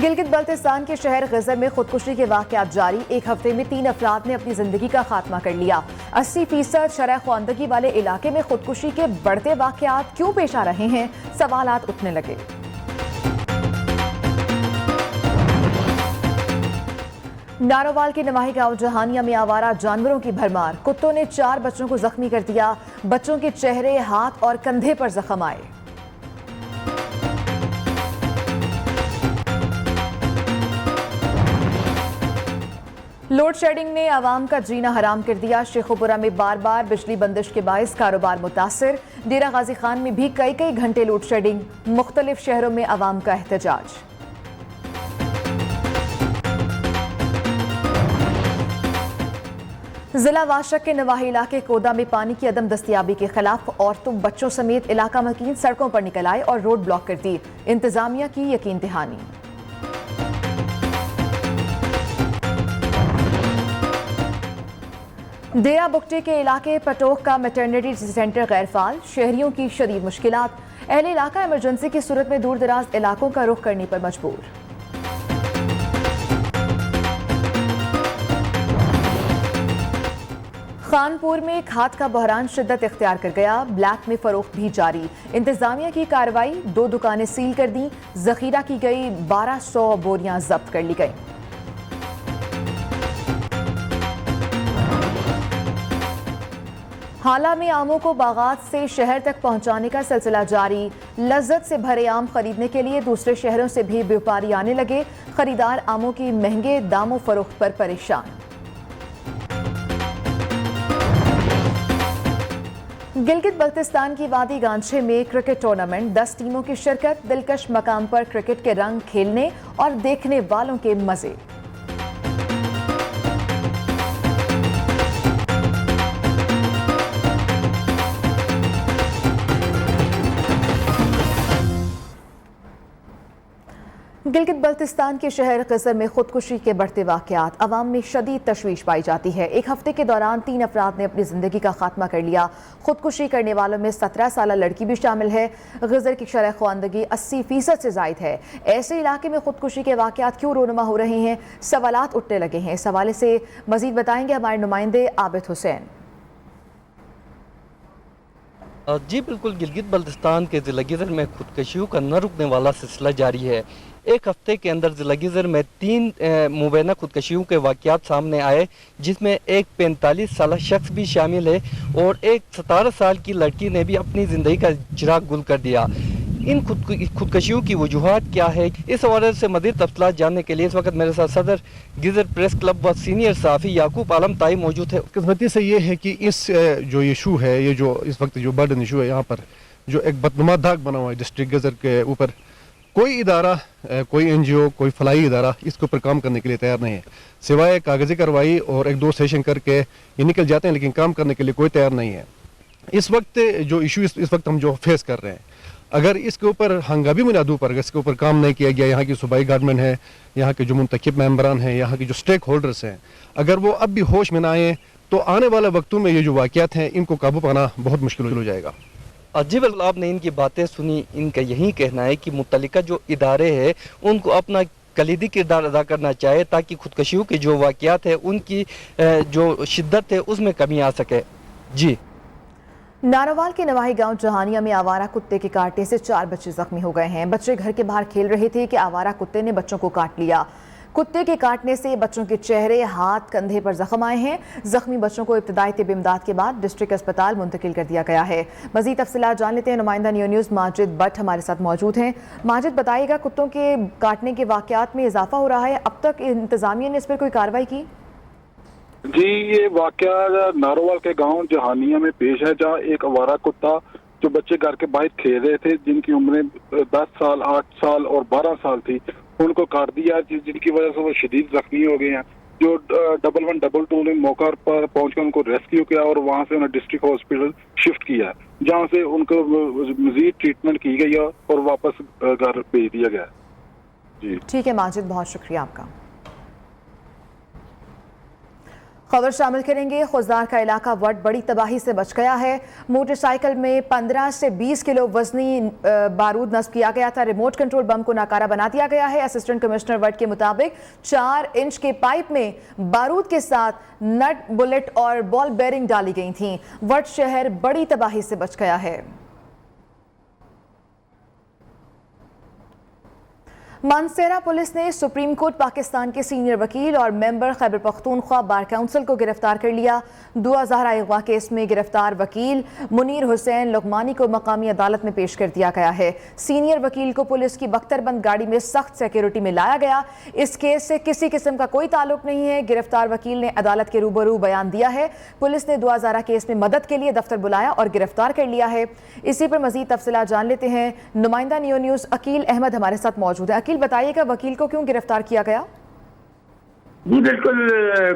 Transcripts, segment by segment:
गिलगित बल्तिस्तान के शहर गजर में खुदकुशी के वाकयात जारी। एक हफ्ते में 3 अफराद ने अपनी जिंदगी का खात्मा कर लिया। 80% शरह ख्वानदगी वाले इलाके में खुदकुशी के बढ़ते वाकयात क्यों पेश आ रहे हैं, सवालात उठने लगे। नारोवाल के नवाही गांव जहानिया में आवारा जानवरों की भरमार। कुत्तों ने 4 बच्चों को जख्मी कर दिया। बच्चों के चेहरे, हाथ और कंधे पर जख्म आए। लोड शेडिंग ने आवाम का जीना हराम कर दिया। शेखोपुरा में बार बार बिजली बंदिश के बायस कारोबार मुतासिर। डेरा गाजी खान में भी कई घंटे लोड शेडिंग। मुख्तलिफ शहरों में आवाम का एहतजाज। जिला वाशक के नवाही इलाके कोदा में पानी की अदम दस्तियाबी के खिलाफ औरतों, बच्चों समेत इलाका मकीन सड़कों पर निकल आए और रोड ब्लॉक कर दी। इंतजामिया की यकीन दहानी। डेरा बुगटी के इलाके पटोक का मैटरनिटी सेंटर गैर फाल। शहरियों की शदीद मुश्किलात। अहले इलाका इमरजेंसी की सूरत में दूर दराज इलाकों का रुख करने पर मजबूर। खानपुर में खाद का बहरान शिद्दत इख्तियार कर गया। ब्लैक में फरोख्त भी जारी। इंतजामिया की कार्रवाई। 2 दुकानें सील कर दी। जखीरा की गई 1200 बोरियां जब्त कर ली गई। हाला में आमों को बागात से शहर तक पहुंचाने का सिलसिला जारी। लज्जत से भरे आम खरीदने के लिए दूसरे शहरों से भी व्यापारी आने लगे। खरीदार आमों की महंगे दामों फरोख्त पर परेशान। गिलगित बल्तिस्तान की वादी गांछे में क्रिकेट टूर्नामेंट। 10 टीमों की शिरकत। दिलकश मकाम पर क्रिकेट के रंग खेलने और देखने वालों के मजे। गिलगित बल्तिस्तान के शहर गजर में खुदकुशी के बढ़ते वाकयात। अवाम में शदीद तशवीश पाई जाती है। एक हफ्ते के दौरान 3 अफराद ने अपनी जिंदगी का खात्मा कर लिया। खुदकुशी करने वालों में 17 साल लड़की भी शामिल है। गजर की शरह ख्वानदगी 80% से जायद है। ऐसे इलाके में खुदकुशी के वाकयात क्यों रोनुमा हो रहे हैं, सवालात उठने लगे हैं। इस हवाले से मजीद बताएंगे हमारे नुमाइंदे आबिद हुसैन। जी बिल्कुल, गिलगित बल्तिस्तान के ज़िला गिज़र में खुदकशियों का न रुकने वाला सिलसिला जारी है। एक हफ्ते के अंदर ज़िला गिज़र में 3 मुबैना खुदकशियों के वाक़यात सामने आए, जिसमें एक 45 साल शख्स भी शामिल है और एक 17 साल की लड़की ने भी अपनी ज़िंदगी का चिराग गुल कर दिया। इन खुदकशियों की वजूहात क्या है, इस हवाले से मज़ीद तफसीलात जानने के लिए इस वक्त मेरे साथ सदर गिज़र प्रेस क्लब व सीनियर सहाफ़ी याकूब आलम ताई मौजूद है। किस्मती से ये है कि इस जो इशू है, ये जो इस वक्त जो बर्डन इशू है, यहाँ पर जो एक बदनुमा दाग बना हुआ है डिस्ट्रिक्ट गिज़र के ऊपर, कोई इदारा, कोई NGO, कोई फलाई इदारा इसके ऊपर काम करने के लिए तैयार नहीं है। सिवाय कागज़ी कार्रवाई और 1-2 सेशन करके ये निकल जाते हैं, लेकिन काम करने के लिए कोई तैयार नहीं है। इस वक्त जो इशू इस वक्त हम जो फेस कर रहे हैं, अगर इसके ऊपर हंगामी बुनियादों पर इसके ऊपर काम नहीं किया गया, यहाँ की सूबाई गवर्नमेंट है, यहाँ के जो मुंतखब मेंबरान हैं, यहाँ के जो स्टेक होल्डर्स हैं, अगर वो अब भी होश में ना आए तो आने वाले वक्तों में ये जो वाक़यात हैं इनको काबू पाना बहुत मुश्किल हो जाएगा। जी बिल्कुल, आपने इनकी बातें सुनी। इनका यही कहना है कि मुतल्लिका जो इदारे हैं उनको अपना कलीदी किरदार अदा करना चाहिए, ताकि खुदकशियों के जो वाक़यात है उनकी जो शिद्दत है उसमें कमी आ सके। जी, नारोवाल के नवाही गांव जहानिया में आवारा कुत्ते के काटने से 4 बच्चे जख्मी हो गए हैं। बच्चे घर के बाहर खेल रहे थे कि आवारा कुत्ते ने बच्चों को काट लिया। कुत्ते के काटने से बच्चों के चेहरे, हाथ, कंधे पर जख्म आए हैं। जख्मी बच्चों को इब्तदाई तिब इमदाद के बाद डिस्ट्रिक्ट अस्पताल मुंतकिल कर दिया गया है। मजीद तफसीलात जान लेते हैं। नुमाइंदा न्यूज़ माजिद भट्ट हमारे साथ मौजूद हैं। माजिद, बताइएगा, कुत्तों के काटने के वाकयात में इजाफा हो रहा है। अब तक इंतजामिया ने इस पर कोई कार्रवाई की? जी, ये वाकया नारोवाल के गांव जहानिया में पेश है, जहां एक आवारा कुत्ता जो बच्चे घर के बाहर खेल रहे थे, जिनकी उम्रें 10 साल, 8 साल और 12 साल थी, उनको काट दिया, जिनकी वजह से वो शदीद जख्मी हो गए हैं। जो 1122 ने मौका पर पहुंचकर उनको रेस्क्यू किया और वहां से उन्हें डिस्ट्रिक्ट हॉस्पिटल शिफ्ट किया, जहां से उनको मजीद ट्रीटमेंट की गई है और वापस घर भेज दिया गया। जी ठीक है माजिद, बहुत शुक्रिया आपका। खबर शामिल करेंगे। खुजदार का इलाका वट बड़ी तबाही से बच गया है। मोटरसाइकिल में 15 से 20 किलो वजनी बारूद नस्ब किया गया था। रिमोट कंट्रोल बम को नाकारा बना दिया गया है। असिस्टेंट कमिश्नर वट के मुताबिक 4 इंच के पाइप में बारूद के साथ नट, बुलेट और बॉल बेरिंग डाली गई थी। वट शहर बड़ी तबाही से बच गया है। मानसेरा पुलिस ने सुप्रीम कोर्ट पाकिस्तान के सीनियर वकील और member Khyber Pakhtunkhwa bar council को गिरफ्तार कर लिया। 2000 अगवा केस में गिरफ्तार वकील मुनीर हुसैन लुगमानी को मकामी अदालत में पेश कर दिया गया है। सीनियर वकील को पुलिस की बख्तरबंद गाड़ी में सख्त सिक्योरिटी में लाया गया। इस केस से किसी किस्म का कोई ताल्लुक नहीं है। गिरफ्तार वकील ने अदालत के रूबरू बयान दिया है। पुलिस ने 2000 केस में मदद के लिए दफ्तर बुलाया और गिरफ्तार कर लिया है। इसी पर मजीद तफसीलात जान लेते हैं। नुमाइंदा नियो न्यूज़ अकील अहमद हमारे साथ मौजूद है। बताइएगा वकील को क्यों गिरफ्तार किया गया? जी बिल्कुल,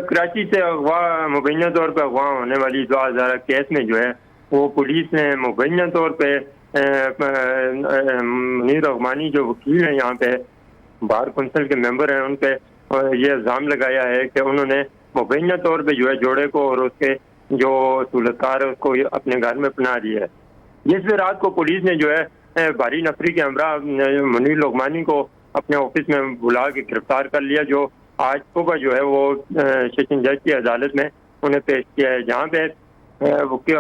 कराची से अगवा मुबैना तौर पर अगवा होने वाली 2000 केस में जो है वो पुलिस ने मुबैना तौर पे मुनीर लुगमानी जो वकील हैं यहाँ पे बार काउंसिल के मेंबर हैं, उन पे ये इल्ज़ाम लगाया है कि उन्होंने मुबैना तौर पे जो है जोड़े को और उसके जो सूलतकार है उसको अपने घर में पनाह दिया है। जिस रात को पुलिस ने जो है भारी नफरी के हमरा मुनीर लुगमानी को अपने ऑफिस में बुला के गिरफ्तार कर लिया, जो आज सुबह जो है वो सेशन जज की अदालत में उन्हें पेश किया है, जहाँ पे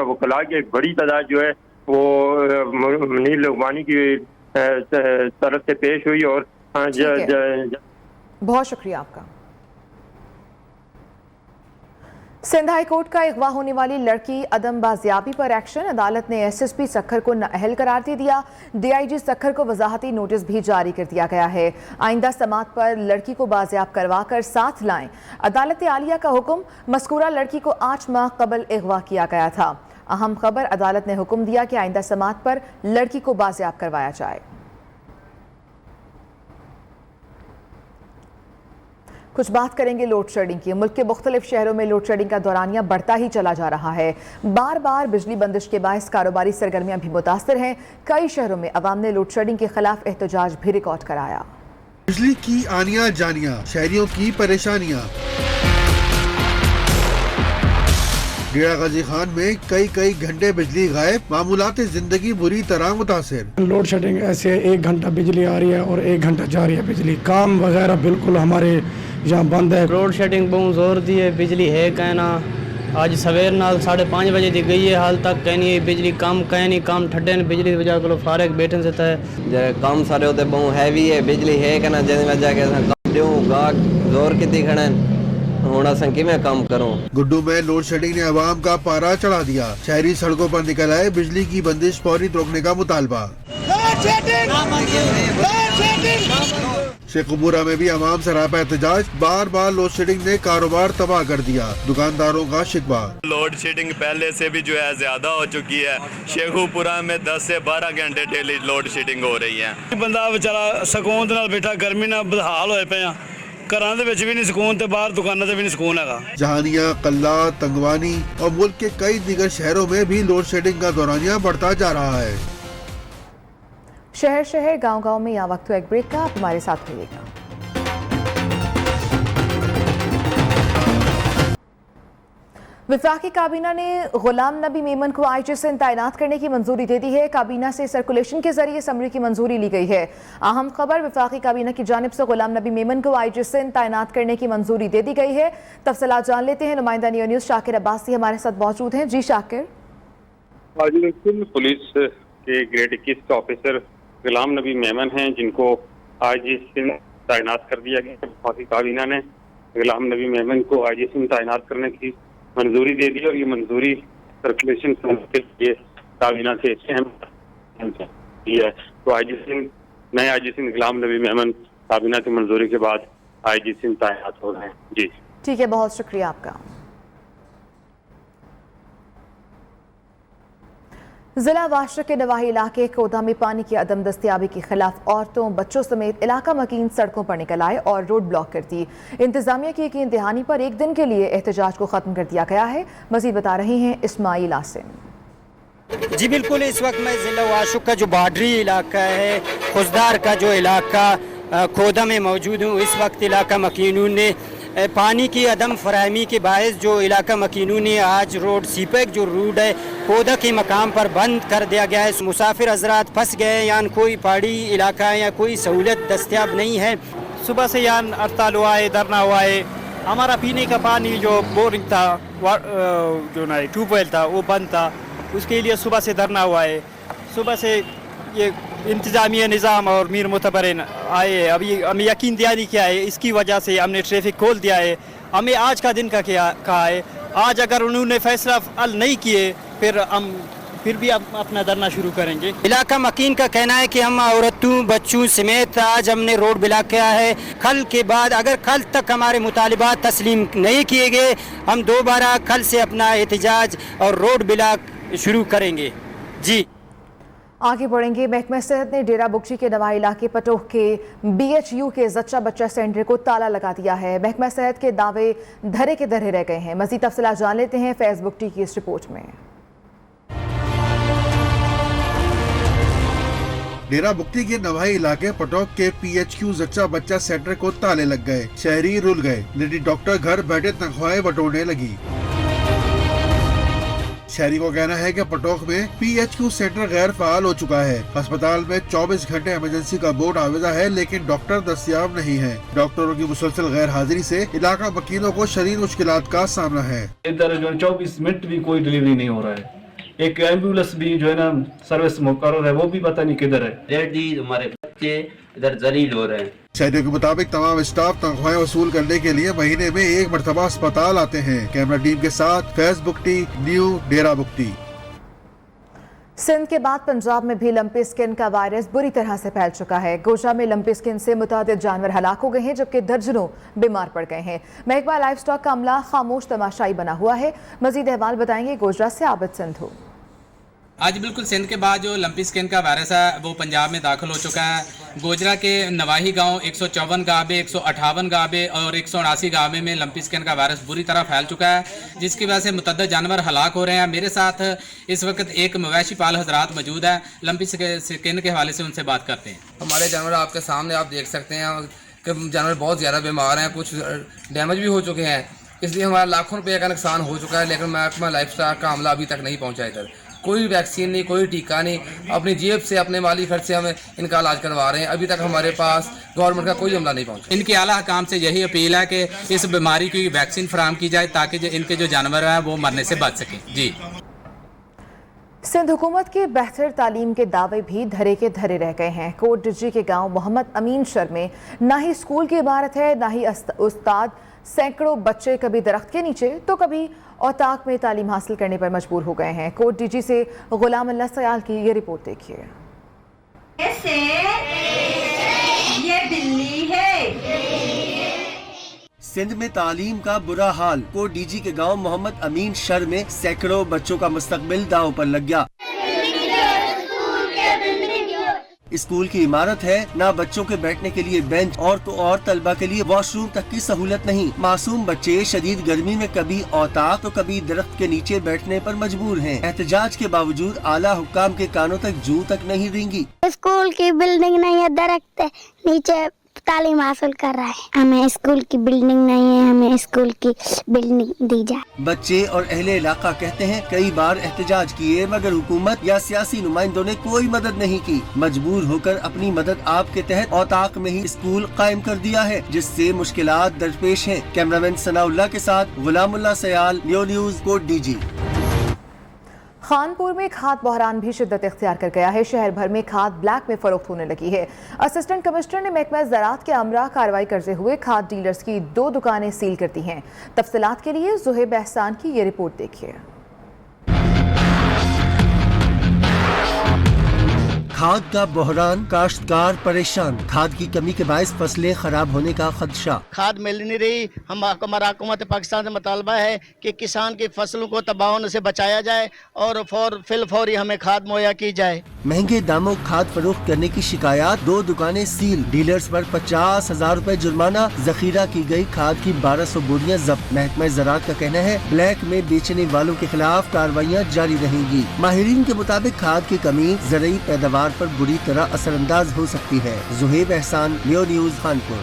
वकला की एक बड़ी तादाद जो है वो मुनीर लुगमानी की तरफ से पेश हुई। और बहुत शुक्रिया आपका। सिंध हाई कोर्ट का अगवा होने वाली लड़की अदम बाजियाबी पर एक्शन। अदालत ने एसएसपी सक्खर को नाअहल करार दे दिया। डीआईजी सक्खर को वजाहती नोटिस भी जारी कर दिया गया है। आइंदा समात पर लड़की को बाजियाब करवा कर साथ लाएं। अदालत आलिया का हुक्म। मस्कूरा लड़की को 8 माह कबल अगवा किया गया था। अहम खबर, अदालत ने हुक्म दिया कि आइंदा समात पर लड़की को बाजियाब करवाया जाए। कुछ बात करेंगे लोड शेडिंग की। मुल्क के मुख्तलिफ शहरों में लोड शेडिंग का दौरानिया बढ़ता ही चला जा रहा है। बार बार बिजली बंदिश के बायस कारोबारी सरगर्मियां भी मुतासर हैं। कई शहरों में अवाम ने लोड शेडिंग के खिलाफ एहतजाज भी रिकॉर्ड कराया। बिजली की आनियां जानियां, शहरियों की परेशानियां। डेरा गाजी खान में कई घंटे बिजली गायब, मामूलात जिंदगी बुरी तरह मुतासिर। लोड शेडिंग ऐसे 1 घंटा बिजली आ रही है और 1 घंटा जा रही है बिजली। काम वगैरह बिल्कुल हमारे यहाँ बंद है। लोड शेडिंग बहुत जोर दी है, बिजली है कहना। आज सवेर नाल 5:30 बजे दी गई है, हाल तक कहनी है बिजली कम कहनी काम ठड्डे ने बिजली की वजह को फारग बैठन से है। काम सारे होते बहुत हैवी है, बिजली है कहना जिस वजह के काम दूँ गाहक जोर कितनी खड़े होना संकी में काम करूं। गुड्डू में लोड शेडिंग ने अवाम का पारा चढ़ा दिया। शहरी सड़कों पर निकल आए, बिजली की बंदिश फौरी रोकने का मुतालबा। शेखपुरा में भी अवाम सरापा एहतजाज। बार बार लोड शेडिंग ने कारोबार तबाह कर दिया, दुकानदारों का शिकवा। लोड शेडिंग पहले से भी जो है ज्यादा हो चुकी है। शेखपुरा में 10 से 12 घंटे डेली लोड शेडिंग हो रही है। बंदा बेचारा सकून नाल बैठा, गर्मी नाल बदहाल होए पे घरां दे विच भी नहीं सुकून ते बाहर दुकानां ते भी नहीं सुकून हैगा। जहानिया, कल्ला, तंगवानी और मुल्क के कई दीगर शहरों में भी लोड शेडिंग का दौरानिया बढ़ता जा रहा है। शहर शहर गांव गांव में यहाँ वक्त एक ब्रेक का, आप हमारे साथ रहिएगा। वफाकी काबीना ने गुलाम नबी मेमन को आईजीएसएन तैनात करने की मंजूरी दे दी है। काबीना से सर्कुलेशन के जरिए समरी की मंजूरी ली गई है। अहम खबर, वफाकी काबीना की जानिब से गुलाम नबी मेमन को आईजीएसएन तैनात करने की मंजूरी दे दी गई है। तफसीलात जान लेते हैं। नुमाइंदा नियो न्यूज़ शाकिर अब्बासी हमारे साथ मौजूद हैं। जी शाकिर। पुलिस के ग्रेड 21 ऑफिसर गुलाम नबी मेमन हैं, जिनको आईजीएसएन तैनात कर दिया गया। वफाकी काबीना ने गुलाम नबी मेमन को आईजीएसएन तैनात करने की मंजूरी दे दी और ये मंजूरी सर्कुलेशन के लिए काबीना से अहम है। तो आईजीएसएन नए आईजीएसएन गुलाम नबी मेमन काबीना की मंजूरी के बाद आईजीएसएन तैनात हो गए। जी ठीक है, बहुत शुक्रिया आपका। जिला वाशर के नवाही इलाके कोदा में पानी की अदम दस्तियाबी के खिलाफ औरतों, बच्चों समेत इलाका मकीन सड़कों पर निकल आए और रोड ब्लॉक कर दी। इंतजामिया की यकीन दहानी पर 1 दिन के लिए एहतजाज को खत्म कर दिया गया है। मजीद बता रहे हैं इस्माइल आसिम। जी बिल्कुल, इस वक्त मैं जिला वाशुक का जो बार्डरी इलाका है, खुजदार का जो इलाका खोदा में मौजूद हूँ। इस वक्त इलाका मकीनून ने पानी की अदम फराहमी के बायस जो इलाका मकीनू ने आज रोड सीपेक जो रूट है पौधा के मकाम पर बंद कर दिया गया है। मुसाफिर हजरात फंस गए, यहाँ कोई पहाड़ी इलाका है या कोई सहूलत दस्तियाब नहीं है। सुबह से यहाँ हड़ताल हुआ है, धरना हुआ है। हमारा पीने का पानी जो बोरिंग था, जो ना ट्यूबवेल था, वो बंद था, उसके लिए सुबह से धरना हुआ है। सुबह से ये इंतज़ामिया निज़ाम और मीर मुतबरिन आए, अभी हमें यकीन दिलानी किया है, इसकी वजह से हमने ट्रैफिक खोल दिया है। हमें आज का दिन का क्या कहा है, आज अगर उन्होंने फैसला हल नहीं किए फिर भी अपना धरना शुरू करेंगे। इलाका मकीन का कहना है कि हम औरतों बच्चों समेत आज हमने रोड ब्लॉक किया है। कल के बाद अगर कल तक हमारे मुतालिबात तस्लीम नहीं किए गए, हम दोबारा कल से अपना एहतजाज और रोड ब्लॉक शुरू करेंगे। जी आगे बढ़ेंगे। महकमा सेहत ने डेरा बुगची के नवाही इलाके पटोह के BHU के जच्चा बच्चा सेंटर को ताला लगा दिया है। महकमा सेहत के दावे धरे के धरे रह गए हैं। मजीद तफसीलात जान लेते हैं फैज बुगटी की इस रिपोर्ट में। डेरा बुगटी के नवाही इलाके पटोक के PHQ जच्चा बच्चा सेंटर को ताले लग गए। शहरी रुल गए। लेडी डॉक्टर घर बैठे तनख्वाहें बटोरने लगी। शहरी को कहना है कि पटोक में PHQ सेंटर गैर फाल हो चुका है। अस्पताल में 24 घंटे इमरजेंसी का बोर्ड आवेजा है, लेकिन डॉक्टर दस्तियाब नहीं है। डॉक्टरों की मुसलसल गैर हाजिरी से इलाका मकीनों को शदीद मुश्किलात का सामना है। इधर जो 24 मिनट भी कोई डिलीवरी नहीं हो रहा है। एक एम्बुलेंस भी जो है ना सर्विस मुकर्रर है, वो भी पता नहीं किधर है। लेडी हमारे बच्चे इधर जलील हो रहे हैं। शहरियों के मुताबिक तमाम स्टाफ तनख्वाहें वसूल करने के लिए महीने में एक मरतबा अस्पताल आते हैं। कैमरा टीम के साथ फैज बुगटी, न्यू डेरा बुगटी। सिंध के बाद पंजाब में भी लंपी स्किन का वायरस बुरी तरह से फैल चुका है। गोजा में लंपी स्किन से मुतादिद जानवर हलाक हो गए हैं, जबकि दर्जनों बीमार पड़ गए हैं। महकमा लाइफ स्टॉक का अमला खामोश तमाशाई बना हुआ है। मजीद अहवाल बताएंगे गोजरा से आबिद सिंधु। आज बिल्कुल सिंध के बाद जो लंपी स्किन का वायरस है वो पंजाब में दाखिल हो चुका है। गोजरा के नवाही गांव 154 गांवे, 158 गांवे और 179 गांवे में लंपी स्किन का वायरस बुरी तरह फैल चुका है, जिसकी वजह से मुतअद्दिद जानवर हलाक हो रहे हैं। मेरे साथ इस वक्त एक मवेशी पाल हजरात मौजूद है। लंपी स्किन के हवाले से उनसे बात करते हैं। हमारे जानवर आपके सामने आप देख सकते हैं कि जानवर बहुत ज़्यादा बीमार हैं, कुछ डैमेज भी हो चुके हैं, इसलिए हमारा लाखों रुपये का नुकसान हो चुका है। लेकिन महकमा लाइफ स्टॉक का अमला अभी तक नहीं पहुँचा इधर। कोई वैक्सीन नहीं, कोई टीका नहीं, अपनी जेब से अपने माली खर्च से हमें इनका इलाज करवा रहे हैं। अभी तक हमारे पास गवर्नमेंट का कोई अमला नहीं पहुंचा। इनकी आला हकाम से यही अपील है कि इस बीमारी की वैक्सीन फराहम की जाए ताकि इनके जो जानवर हैं वो मरने से बच सकें। जी सिंध हुकूमत के बेहतर तालीम के दावे भी धरे के धरे रह गए हैं। कोट डिजी के गांव मोहम्मद अमीन शर में ना ही स्कूल की इमारत है, ना ही उस्ताद। सैकड़ों बच्चे कभी दरख्त के नीचे तो कभी औताक में तालीम हासिल करने पर मजबूर हो गए हैं। कोट डीजी से गुलाम अल्लाह सयाल की ये रिपोर्ट देखिए। ये बिल्ली है। सिंध में तालीम का बुरा हाल। कोट डीजी के गांव मोहम्मद अमीन शर में सैकड़ों बच्चों का मुस्तकबिल दांव पर लग गया। स्कूल की इमारत है, ना बच्चों के बैठने के लिए बेंच और तो और तलबा के लिए वॉशरूम तक की सहूलत नहीं। मासूम बच्चे शदीद गर्मी में कभी औताक तो कभी दरख्त के नीचे बैठने पर मजबूर हैं। एहतजाज के बावजूद आला हुक्काम के कानों तक जूं तक नहीं रेंगी। स्कूल की बिल्डिंग नहीं है, दरख्त नीचे तालीम हासिल कर रहा है। हमें स्कूल की बिल्डिंग नहीं है, हमें स्कूल की बिल्डिंग दी जाए। बच्चे और अहले इलाका कहते हैं कई बार एहतजाज किए मगर हुकूमत या सियासी नुमाइंदों ने कोई मदद नहीं की। मजबूर होकर अपनी मदद आपके तहत औताक में ही स्कूल कायम कर दिया है, जिससे मुश्किलात दरपेश हैं। कैमरामैन सनाउल्लाह के साथ गुलामुल्लाह सयाल, न्यूज़ कोट डीजी। खानपुर में खाद बहरान भी शिद्दत इख्तियार कर गया है। शहर भर में खाद ब्लैक में फरोख्त होने लगी है। असिस्टेंट कमिश्नर ने महकमा ज़राअत के अमरा कार्रवाई करते हुए खाद डीलर्स की 2 दुकानें सील कर दी हैं। तफसीलात के लिए ज़ुहैब एहसान की ये रिपोर्ट देखिए। खाद का बहरान, काश्तकार परेशान। खाद की कमी के बायस फसलें खराब होने का खदशा। खाद मिल नहीं रही। हमारा हुकूमत पाकिस्तान से मुतालबा है कि किसान की फसलों को तबाह होने से बचाया जाए और फौरी हमें खाद मुहैया की जाए। महंगे दामों खाद फरोख्त करने की शिकायत, 2 दुकानें सील। डीलर्स पर 50,000 रुपए जुर्माना। जखीरा की गई खाद की 1200 बोरियां जब्त। महकमा ज़राअत का कहना है ब्लैक में बेचने वालों के खिलाफ कार्रवाइयाँ जारी रहेंगी। माहिरीन के मुताबिक खाद की कमी ज़रूरी पैदावार पर बुरी तरह असरअंदाज हो सकती है। ज़ुहैब एहसान, न्यूज़ खानपुर।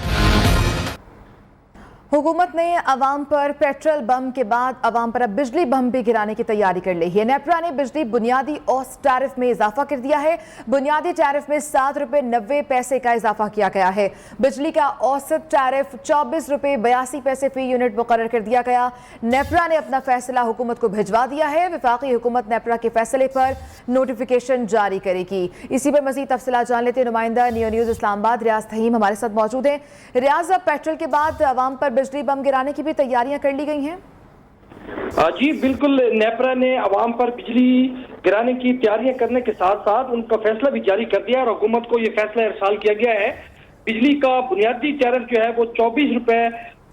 हुकूमत ने अवाम पर पेट्रोल बम के बाद अवाम पर अब बिजली बम भी गिराने की तैयारी कर ली है। नेपरा ने बिजली बुनियादी औसत टैरिफ में इजाफा कर दिया है। बुनियादी टैरिफ में 7 रुपये 90 पैसे का इजाफा किया गया है। बिजली का औसत टैरिफ 24 रुपये 82 पैसे फी यूनिट मुकर्रर कर दिया गया। नेपरा ने अपना फैसला हुकूमत को भिजवा दिया है। वफाकी हुकूमत नेपरा के फैसले पर नोटिफिकेशन जारी करेगी। इसी पर मजीद तफसीलात जान लेते हैं। नुमाइंदा नियो न्यूज़ इस्लामाबाद रियाज तहीम हमारे साथ मौजूद हैं। रियाज, अब पेट्रोल के बाद अवाम पर बिजली बम गिराने की भी तैयारियां कर ली गई हैं? जी बिल्कुल, नेपरा ने अवाम पर बिजली गिराने की तैयारियां करने के साथ साथ उनका फैसला भी जारी कर दिया और हुकूमत को ये फैसला इरसाल किया गया है। बिजली का बुनियादी टैरिफ जो है वो 24 रुपये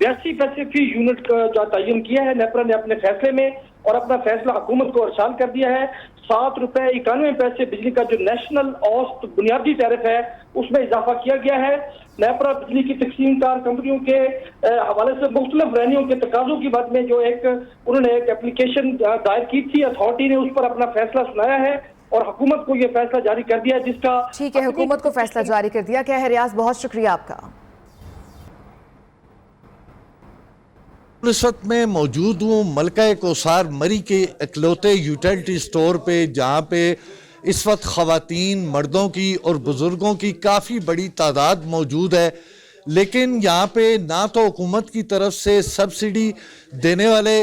82 पैसे फी यूनिट का तयन किया है नेपरा ने अपने फैसले में, और अपना फैसला हुकूमत को इरसाल कर दिया है। 7 रुपये 91 पैसे बिजली का जो नेशनल औसत बुनियादी टैरिफ है उसमें इजाफा किया गया है। नेपरा बिजली की तकसीमकार कंपनियों के हवाले से मुख्तलिफ रहनियों के तकाजों की बात में जो उन्होंने एक एप्लीकेशन दायर की थी, अथॉरिटी ने उस पर अपना फैसला सुनाया है और हुकूमत को ये फैसला जारी कर दिया है, जिसका ठीक है, हुकूमत को फैसला जारी कर दिया गया है। रियाज, बहुत शुक्रिया आपका। इस वक्त मैं मौजूद हूँ मलका कोसार मरी के इकलौते यूटिलिटी स्टोर पे, जहाँ पे इस वक्त ख़वातीन, मर्दों की और बुज़ुर्गों की काफ़ी बड़ी तादाद मौजूद है। लेकिन यहाँ पे ना तो हुकूमत की तरफ से सब्सिडी देने वाले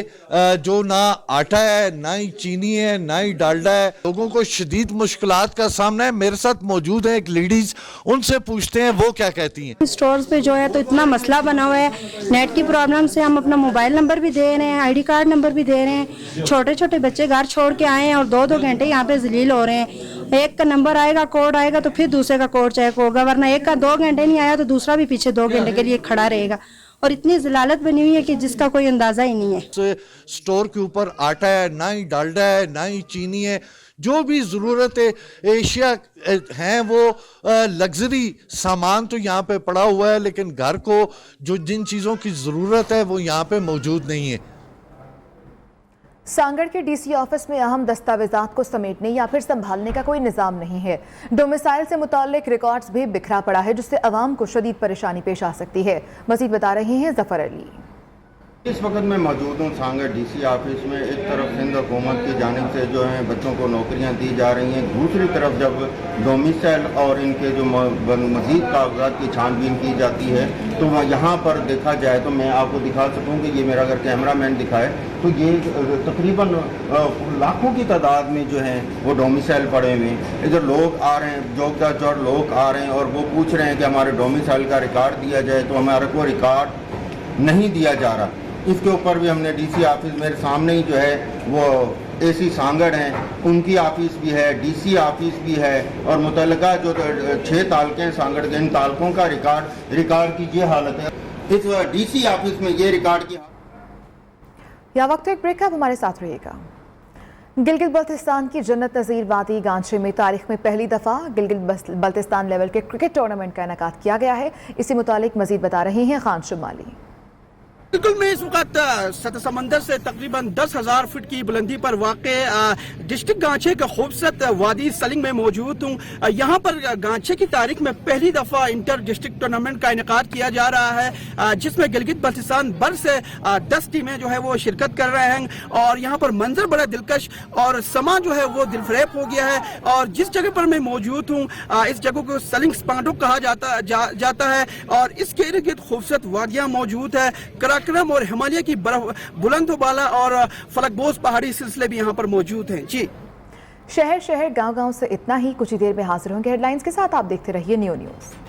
जो ना आटा है, ना ही चीनी है, ना ही डालडा है, लोगों को शदीद मुश्किलात का सामना है। मेरे साथ मौजूद है एक लेडीज़, उनसे पूछते हैं वो क्या कहती हैं। स्टोर्स पे जो है तो इतना मसला बना हुआ है, नेट की प्रॉब्लम से हम अपना मोबाइल नंबर भी दे रहे हैं, ID कार्ड नंबर भी दे रहे हैं। छोटे छोटे बच्चे घर छोड़ के आए हैं और 2-2 घंटे यहाँ पे जलील हो रहे हैं। एक का नंबर आएगा, कोड आएगा तो फिर दूसरे का कोड चेक होगा, वरना एक का 2 घंटे नहीं आया तो दूसरा भी पीछे 2 घंटे के लिए खड़ा रहेगा। और इतनी जलालत बनी हुई है कि जिसका कोई अंदाजा ही नहीं है। स्टोर के ऊपर आटा है, ना ही डालडा है, ना ही चीनी है, जो भी ज़रूरत है एशिया हैं वो लग्जरी सामान तो यहाँ पे पड़ा हुआ है, लेकिन घर को जो जिन चीज़ों की ज़रूरत है वो यहाँ पे मौजूद नहीं है। सांगड़ के DC ऑफिस में अहम दस्तावेजात को समेटने या फिर संभालने का कोई निज़ाम नहीं है। डोमिसाइल से मुताल्लिक रिकॉर्ड्स भी बिखरा पड़ा है, जिससे अवाम को शदीद परेशानी पेश आ सकती है। मज़ीद बता रहे हैं जफर अली। इस वक्त मैं मौजूद हूँ सांगड़ DC ऑफिस में। एक तरफ सिंध हुकूमत की जानिब से जो है बच्चों को नौकरियाँ दी जा रही हैं, दूसरी तरफ जब डोमिसाइल और इनके जो मज़ीद कागजात की छानबीन की जाती है तो यहाँ पर देखा जाए तो मैं आपको दिखा सकूँ कि ये मेरा अगर कैमरा मैन दिखाए तो ये तकरीबन लाखों की तादाद में जो है वो डोमिसाइल पड़े हुए हैं। इधर लोग आ रहे हैं, जोगदा चौड़ लोग आ रहे हैं और वो पूछ रहे हैं कि हमारे डोमिसाइल का रिकॉर्ड दिया जाए, तो हमारे को रिकॉर्ड नहीं दिया जा रहा। इसके ऊपर भी हमने DC ऑफिस मेरे सामने ही जो है वो AC सांगड़ हैं, उनकी ऑफिस भी है, DC ऑफिस भी है, और मुतल्लिका जो 6 तालके हैं सांगड़ के, इन तालकों का रिकॉर्ड की ये हालत है। इस DC ऑफिस में ये रिकॉर्ड की यहाँ वक्त एक ब्रेक, आप हमारे साथ रहिएगा। गिलगित बल्तिस्तान की जन्नत नज़ीर वादी गांचे में तारीख में पहली दफ़ा गिलगित बल्तिस्तान लेवल के क्रिकेट टूर्नामेंट का इनेकाद किया गया है। इसी मुतालिक मजीद बता रहे हैं खान शुमाली। बिल्कुल, मैं इस वक्त सतह समंदर से तकरीबन 10,000 फीट की बुलंदी पर वाक़े डिस्ट्रिक्ट गांचे के खूबसूरत वादी सलिंग में मौजूद हूँ। यहाँ पर गांचे की तारीख में पहली दफ़ा इंटर डिस्ट्रिक्ट टूर्नामेंट का इनेकाद किया जा रहा है, जिसमें गिलगित बल्तिस्तान भर से 10 टीमें जो है वो शिरकत कर रहे हैं। और यहाँ पर मंजर बड़ा दिलकश और समा जो है वो दिलफरेब हो गया है। और जिस जगह पर मैं मौजूद हूँ इस जगह को सलिंग स्पांडो कहा जाता है और इसके इर्द गिर्द खूबसूरत वादियाँ मौजूद है। कराक्रम और हिमालय की बर्फ, बुलंदबाला और फलकबोज पहाड़ी सिलसिले भी यहाँ पर मौजूद हैं। जी, शहर गांव से इतना ही। कुछ ही देर में हाजिर होंगे हेडलाइंस के साथ। आप देखते रहिए नियो न्यूज़।